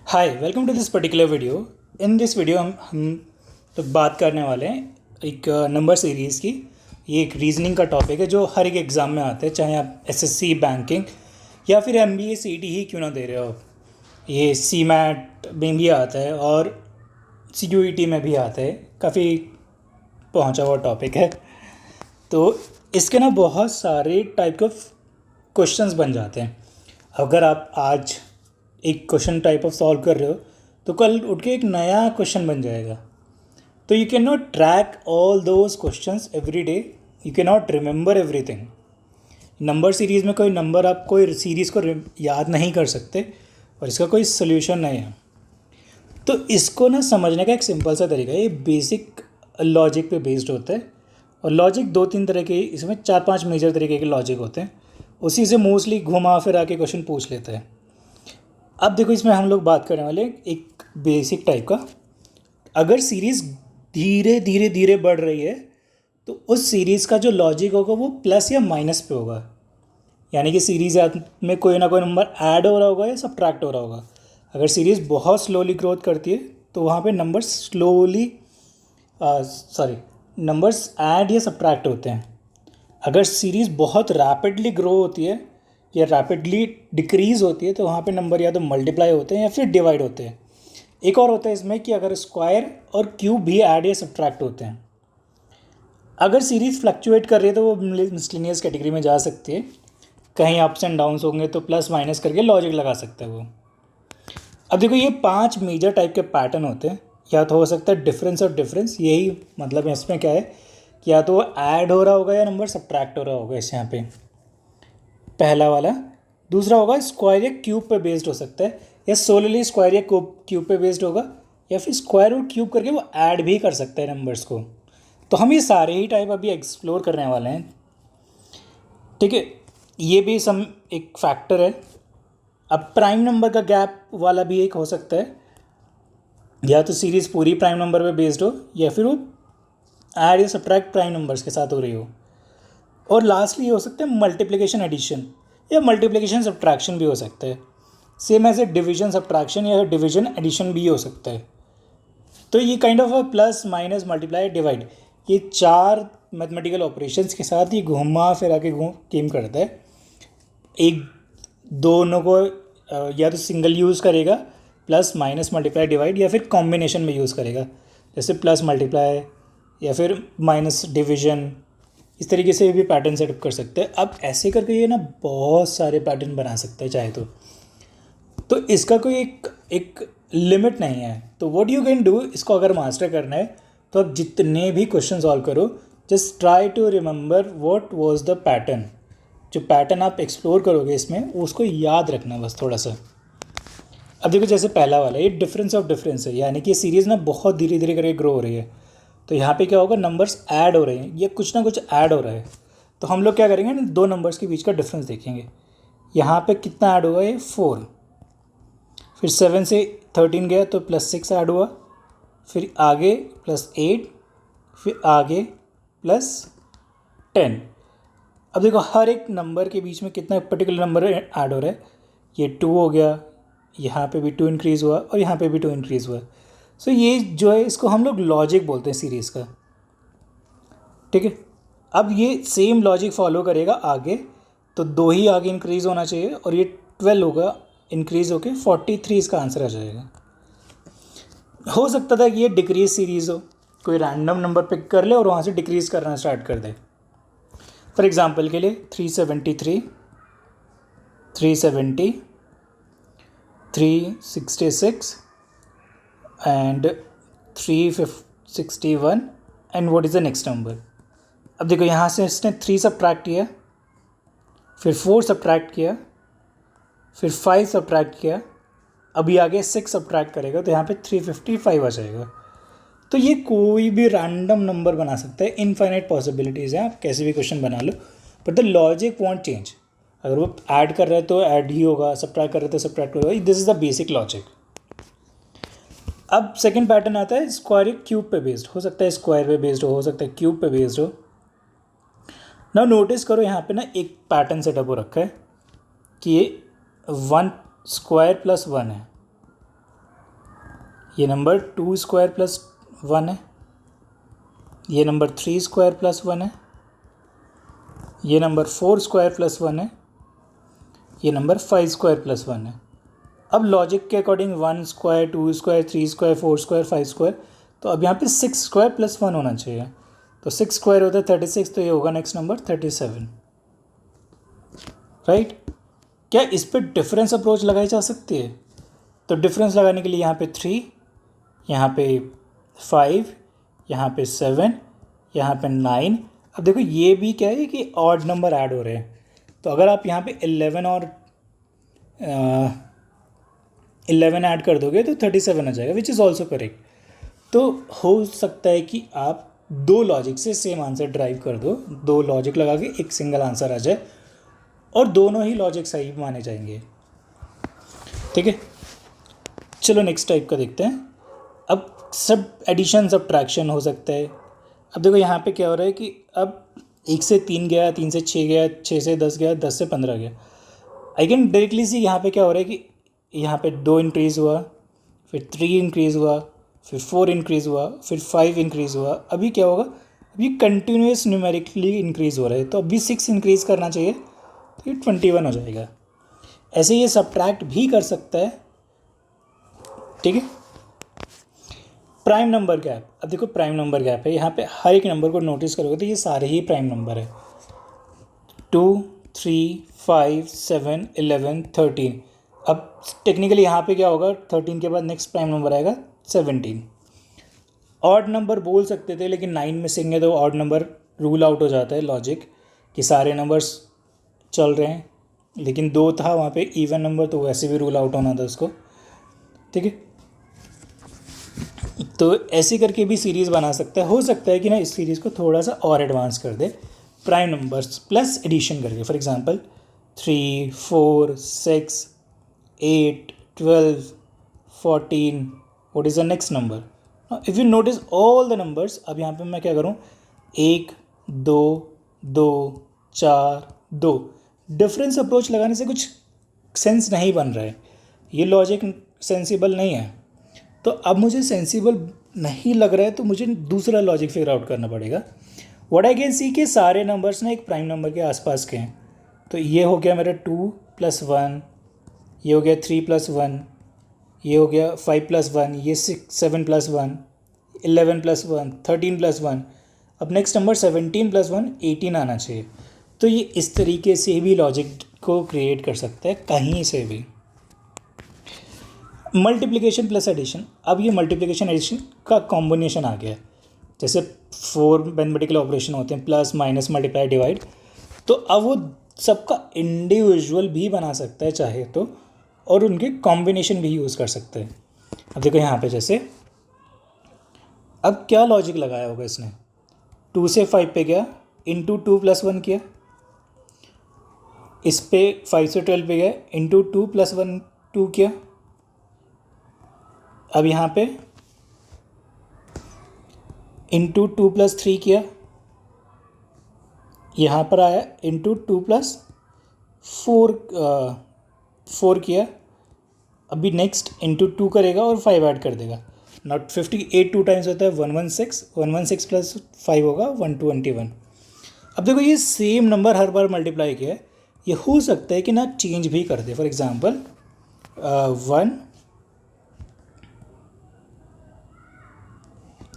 Hi welcome to this particular video. In this video हम तो बात करने वाले हैं एक नंबर सीरीज़ की। ये एक रीजनिंग का टॉपिक है जो हर एक एग्ज़ाम में आता है, चाहे आप एसएससी बैंकिंग या फिर एमबीए सीईटी ही क्यों ना दे रहे हो। ये सीमैट में भी आता है और सीयूईटी में भी आता है। काफ़ी पहुंचा हुआ टॉपिक है। तो इसके ना बहुत सारे टाइप के क्वेश्चंस बन जाते हैं। अगर आप आज एक क्वेश्चन टाइप ऑफ सॉल्व कर रहे हो तो कल उठ के एक नया क्वेश्चन बन जाएगा। तो you can not track all those questions every day, you can not remember everything. Number series में कोई नंबर आप कोई सीरीज़ को याद नहीं कर सकते और इसका कोई सोल्यूशन नहीं है। तो इसको ना समझने का एक सिंपल सा तरीका है, ये बेसिक लॉजिक पे बेस्ड होता है। और लॉजिक दो तीन तरह के, इसमें चार पांच मेजर तरीके के लॉजिक होते हैं, उसी से मोस्टली घुमा फिरा के क्वेश्चन पूछ लेते हैं। अब देखो, इसमें हम लोग बात करने वाले एक बेसिक टाइप का। अगर सीरीज़ धीरे धीरे धीरे बढ़ रही है तो उस सीरीज़ का जो लॉजिक होगा वो प्लस या माइनस पे होगा। यानी कि सीरीज़ में कोई ना कोई नंबर ऐड हो रहा होगा या सब्ट्रैक्ट हो रहा होगा। अगर सीरीज़ बहुत स्लोली ग्रोथ करती है तो वहाँ पे नंबर्स स्लोली नंबर्स ऐड या सब्ट्रैक्ट होते हैं। अगर सीरीज़ बहुत रैपिडली ग्रो होती है या रैपिडली डिक्रीज़ होती है तो वहाँ पे नंबर या तो मल्टीप्लाई होते हैं या फिर डिवाइड होते हैं। एक और होता है इसमें कि अगर स्क्वायर और क्यूब भी ऐड या सब्ट्रैक्ट होते हैं। अगर सीरीज़ फ्लक्चुएट कर रही है तो वो मिसलिनियस कैटेगरी में जा सकती है। कहीं अप्स एंड डाउन्स होंगे तो प्लस माइनस करके लॉजिक लगा सकते हैं वो। अब देखो, ये पांच मेजर टाइप के पैटर्न होते हैं। या तो हो सकता है डिफरेंस और डिफरेंस, यही मतलब इसमें क्या है कि या तो ऐड हो रहा होगा या नंबर सब्ट्रैक्ट हो रहा होगा इस यहाँ पे, पहला वाला। दूसरा होगा स्क्वायर या क्यूब पे बेस्ड हो सकता है, या सोलली स्क्वायर या क्यूब पे बेस्ड होगा, या फिर स्क्वायर और क्यूब करके वो ऐड भी कर सकता है नंबर्स को। तो हम ये सारे ही टाइप अभी एक्सप्लोर करने वाले हैं, ठीक है। ये भी सम एक फैक्टर है। अब प्राइम नंबर का गैप वाला भी एक हो सकता है, या तो सीरीज़ पूरी प्राइम नंबर पे बेस्ड हो या फिर वो ऐड या सब्ट्रैक्ट प्राइम नंबर्स के साथ हो रही हो। और लास्टली ये हो सकता है मल्टीप्लिकेशन एडिशन, या मल्टीप्लिकेशन सब्ट्रैक्शन भी हो सकता है। Same as a division subtraction या डिवीजन एडिशन भी हो सकता है। तो ये kind of plus minus multiply divide, ये चार मैथमेटिकल ऑपरेशंस के साथ ये घुमा फिरा के गेम करता है। एक दोनों को या तो सिंगल यूज़ करेगा, प्लस माइनस मल्टीप्लाई डिवाइड, या फिर कॉम्बिनेशन में यूज़ करेगा, जैसे प्लस मल्टीप्लाई या फिर माइनस डिवीजन। इस तरीके से भी पैटर्न सेटअप कर सकते हैं। अब ऐसे करके ये ना बहुत सारे पैटर्न बना सकते हैं चाहे तो इसका कोई एक लिमिट नहीं है। तो व्हाट यू कैन डू, इसको अगर मास्टर करना है तो आप जितने भी क्वेश्चन सॉल्व करो, just try to remember what was the pattern. जो पैटर्न आप एक्सप्लोर करोगे इसमें उसको याद रखना बस थोड़ा सा। अब देखो, जैसे पहला वाला ये डिफरेंस ऑफ डिफरेंस है, यानी कि ये सीरीज़ ना बहुत धीरे धीरे करके ग्रो हो रही है। तो यहाँ पे क्या होगा, नंबर्स ऐड हो रहे हैं, ये कुछ ना कुछ ऐड हो रहा है। तो हम लोग क्या करेंगे ना, दो नंबर्स के बीच का डिफरेंस देखेंगे। यहाँ पे कितना ऐड हुआ है, 4। फिर 7 से 13 गया तो +6 ऐड हुआ। फिर आगे +8, फिर आगे +10। अब देखो, हर एक नंबर के बीच में कितना पर्टिकुलर नंबर ऐड हो रहा है। ये 2 हो गया, यहाँ पे भी 2 इंक्रीज़ हुआ और यहाँ पे भी 2 इंक्रीज़ हुआ। सो ये जो है इसको हम लोग लॉजिक बोलते हैं सीरीज़ का, ठीक है। अब ये सेम लॉजिक फॉलो करेगा आगे, तो 2 ही आगे इंक्रीज़ होना चाहिए और ये 12 होगा इंक्रीज़ होके 43 इसका आंसर आ जाएगा। हो सकता था कि ये डिक्रीज सीरीज़ हो, कोई रैंडम नंबर पिक कर ले और वहाँ से डिक्रीज़ करना स्टार्ट कर दे। फॉर एग्जांपल के लिए 373, 370, 366 and 361 and what is the next number. अब देखो, यहाँ से इसने 3 सब्ट्रैक्ट किया, फिर 4 सब्ट्रैक्ट किया, फिर 5 सब्ट्रैक्ट किया, अभी आगे 6 सब्ट्रैक्ट करेगा तो यहाँ पे 355 आ जाएगा। तो ये कोई भी रैंडम नंबर बना सकता है, इनफाइनाइट पॉसिबिलिटीज़ हैं, आप कैसे भी क्वेश्चन बना लो, but the logic won't change. अगर वो ऐड कर रहा है तो ऐड ही होगा, सब्ट्रैक्ट कर रहे तो सब्ट्रैक्ट होगा। This is the basic logic. अब सेकंड पैटर्न आता है स्क्वायर क्यूब पे बेस्ड। हो सकता है स्क्वायर पे बेस्ड हो सकता है क्यूब पे बेस्ड हो। ना नोटिस करो, यहाँ पे ना एक पैटर्न सेटअप हो रखा है कि ये 1 स्क्वायर +1 है। ये नंबर 2 स्क्वायर प्लस 1 है, ये नंबर 3 स्क्वायर प्लस 1 है, ये नंबर 4 स्क्वायर प्लस 1 है, ये नंबर 5 स्क्वायर प्लस 1 है। अब लॉजिक के according 1 square, 2 square, 3 square, 4 square, 5 square, तो अब यहाँ पे 6 स्क्वायर प्लस 1 होना चाहिए। तो 6 स्क्वायर होता है 36, तो ये होगा नेक्स्ट नंबर 37, राइट। क्या इस पर डिफरेंस अप्रोच लगाई जा सकती है? तो डिफरेंस लगाने के लिए यहाँ पे 3, यहाँ पे 5, यहाँ पे 7, यहाँ पे 9। अब देखो ये भी क्या है कि ऑड नंबर ऐड हो रहे हैं, तो अगर आप यहाँ पे 11 और 11 ऐड कर दोगे तो 37 आ जाएगा, विच इज़ ऑल्सो करेक्ट। तो हो सकता है कि आप दो लॉजिक से सेम आंसर ड्राइव कर दो, दो लॉजिक लगा के एक सिंगल आंसर आ जाए और दोनों ही लॉजिक सही माने जाएंगे, ठीक है। चलो नेक्स्ट टाइप का देखते हैं। अब सब एडिशन सब्ट्रैक्शन हो सकता है। अब देखो यहाँ पे क्या हो रहा है कि अब 1 से 3 गया, 3 से 6 गया, 6 से 10 गया, 10 से 15 गया। आई कैन डायरेक्टली सी यहाँ पे क्या हो रहा है कि यहाँ पे 2 इंक्रीज़ हुआ, फिर 3 इंक्रीज़ हुआ, फिर 4 इंक्रीज़ हुआ, फिर 5 इंक्रीज़ हुआ। अभी क्या होगा, अभी कंटिन्यूस न्यूमेरिकली इंक्रीज़ हो रहा है, तो अभी 6 इंक्रीज़ करना चाहिए, तो ये 21 हो जाएगा। ऐसे ये सब्ट्रैक्ट भी कर सकता है, ठीक है। Prime number gap. अब देखो प्राइम नंबर गैप है, यहाँ पे हर एक नंबर को नोटिस करोगे तो ये सारे ही प्राइम नंबर है। 2, 3, 5, 7, 11, 13। अब टेक्निकली यहाँ पे क्या होगा, 13 के बाद नेक्स्ट प्राइम नंबर आएगा 17। ऑड नंबर बोल सकते थे, लेकिन 9 मिसिंग है तो ऑड नंबर रूल आउट हो जाता है लॉजिक कि सारे नंबर्स चल रहे हैं, लेकिन 2 था वहाँ पे इवन नंबर, तो वैसे भी रूल आउट होना था उसको, ठीक है। तो ऐसे करके भी सीरीज़ बना सकता है। हो सकता है कि ना इस सीरीज़ को थोड़ा सा और एडवांस कर दे, प्राइम नंबर्स प्लस एडिशन करके। For example 3, 4, 6, 8, 12, 14, what is the next number. If you notice all the numbers, अब यहाँ पे मैं क्या करूँ, 1, 2, 2, 4, 2। डिफरेंस अप्रोच लगाने से कुछ सेंस नहीं बन रहा है, ये लॉजिक सेंसिबल नहीं है। तो अब मुझे सेंसिबल नहीं लग रहा है, तो मुझे दूसरा लॉजिक फिगर आउट करना पड़ेगा। व्हाट आई कैन सी के सारे नंबर्स ना एक प्राइम नंबर के आसपास के हैं। तो ये हो गया मेरा 2 + 1, ये हो गया 3 + 1, ये हो गया 5 + 1, ये 6, 7 + 1, 11 + 1, 13 + 1। अब नेक्स्ट नंबर 17 + 1, 18 आना चाहिए। तो ये इस तरीके से भी लॉजिक को क्रिएट कर सकता है कहीं से भी। Multiplication plus addition. अब ये मल्टीप्लिकेशन एडिशन का कॉम्बिनेशन आ गया है, जैसे 4 मैथमेटिकल ऑपरेशन होते हैं, प्लस, माइनस, मल्टीप्लाई, डिवाइड। तो अब वो सबका इंडिविजुअल भी बना सकता है चाहे तो, और उनके कॉम्बिनेशन भी यूज़ कर सकते हैं। अब देखो यहाँ पे जैसे, अब क्या लॉजिक लगाया होगा इसने, 2 से 5 पे गया, इंटू 2 + 1 किया, इस पे 5 से 12 पे गया, इंटू 2 + 1 2 किया। अब यहाँ पे इंटू 2 + 3 किया, यहाँ पर आया इंटू 2 + 4 किया। अभी नेक्स्ट इंटू 2 करेगा और 5 ऐड कर देगा। नॉट 58 2 टाइम्स होता है 116, 116 + 5 होगा 121। अब देखो ये सेम नंबर हर बार मल्टीप्लाई किया है, ये हो सकता है कि ना चेंज भी कर दे। For example 1,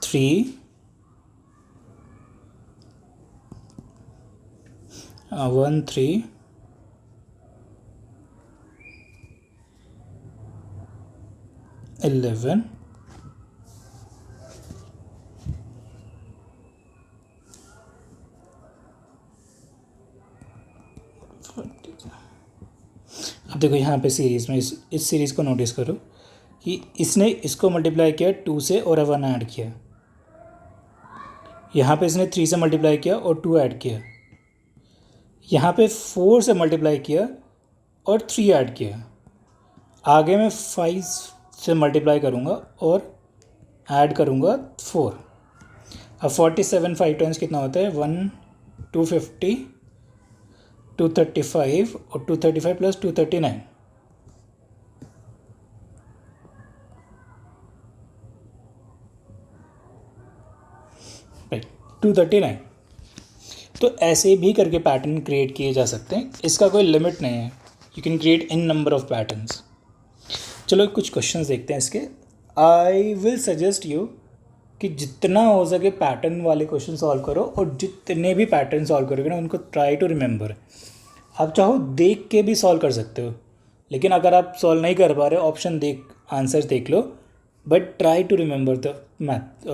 3, 1, 3, 11, 40। अब देखो यहाँ पे सीरीज़ में इस सीरीज़ को नोटिस करो कि इसने इसको मल्टीप्लाई किया 2 से और 1 ऐड किया, यहाँ पे इसने 3 से मल्टीप्लाई किया और 2 ऐड किया, यहाँ पे 4 से मल्टीप्लाई किया और 3 ऐड किया। आगे मैं 5 से मल्टीप्लाई करूँगा और ऐड करूँगा 4। अब 47 5 टाइम्स कितना होता है, 1, 250, 235 और 235 + 239। राइट 239। तो ऐसे भी करके पैटर्न क्रिएट किए जा सकते हैं, इसका कोई लिमिट नहीं है, you can create in number of patterns. चलो कुछ क्वेश्चंस देखते हैं इसके। आई विल सजेस्ट यू कि जितना हो सके पैटर्न वाले क्वेश्चन सॉल्व करो, और जितने भी पैटर्न सॉल्व करोगे ना उनको ट्राई टू रिमेंबर। आप चाहो देख के भी सॉल्व कर सकते हो, लेकिन अगर आप सॉल्व नहीं कर पा रहे ऑप्शन देख आंसर्स देख लो, but try to remember the math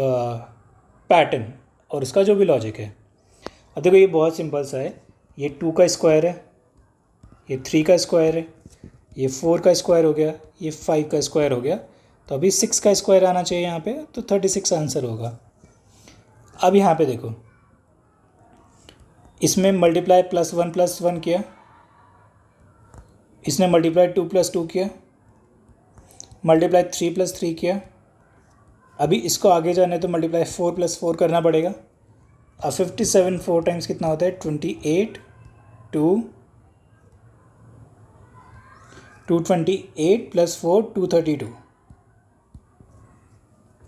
pattern और उसका जो भी लॉजिक है। अब देखो ये बहुत सिंपल सा है, ये 2 का स्क्वायर है, ये 3 का स्क्वायर है, ये 4 का स्क्वायर हो गया, ये 5 का स्क्वायर हो गया, तो अभी 6 का स्क्वायर आना चाहिए यहाँ पे, तो 36 आंसर होगा। अब यहाँ पे देखो, इसमें मल्टीप्लाई +1 किया, इसने मल्टीप्लाई 2 + 2 किया, मल्टीप्लाई 3 + 3 किया। अभी इसको आगे जाने तो मल्टीप्लाई 4 + 4 करना पड़ेगा। अब 57 4 टाइम्स कितना होता है 28, 228 + 4 232।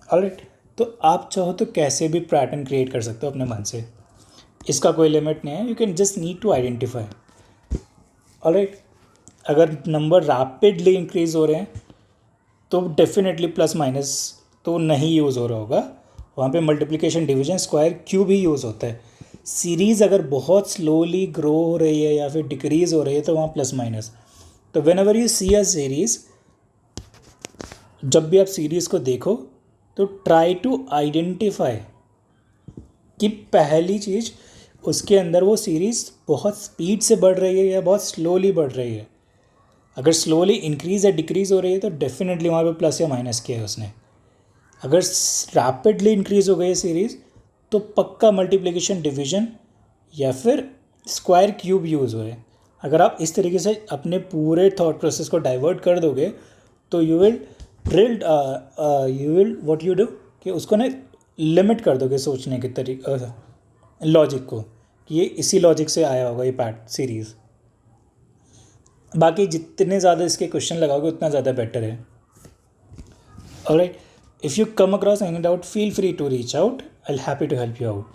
ऑलराइट, तो आप चाहो तो कैसे भी पैटर्न क्रिएट कर सकते हो अपने मन से, इसका कोई लिमिट नहीं है, you can just need to identify. Alright, अगर नंबर रैपिडली इंक्रीज हो रहे हैं तो डेफिनेटली प्लस माइनस तो नहीं यूज़ हो रहा होगा, वहाँ पे मल्टीप्लिकेशन डिवीजन स्क्वायर क्यूब ही यूज़ होता है। सीरीज़ अगर बहुत स्लोली ग्रो हो रही है या फिर डिक्रीज़ हो रही है तो वहाँ प्लस माइनस। तो whenever you see a series, जब भी आप सीरीज़ को देखो तो ट्राई टू आइडेंटिफाई कि पहली चीज़ उसके अंदर वो सीरीज़ बहुत स्पीड से बढ़ रही है या बहुत स्लोली बढ़ रही है। अगर स्लोली इंक्रीज़ या डिक्रीज़ हो रही है तो डेफिनेटली वहाँ पे प्लस या माइनस किया है उसने। अगर रैपिडली इंक्रीज़ हो गई है सीरीज़ तो पक्का मल्टीप्लिकेशन डिवीजन या फिर स्क्वायर क्यूब यूज़ हुए। अगर आप इस तरीके से अपने पूरे थॉट प्रोसेस को डाइवर्ट कर दोगे तो you will what you do कि उसको ना लिमिट कर दोगे सोचने के तरीके लॉजिक को, कि ये इसी लॉजिक से आया होगा ये पैट सीरीज़। बाकी जितने ज़्यादा इसके क्वेश्चन लगाओगे उतना ज़्यादा बेटर है। Alright, if you come across any doubt, feel free to reach out. I'll happy to help you out.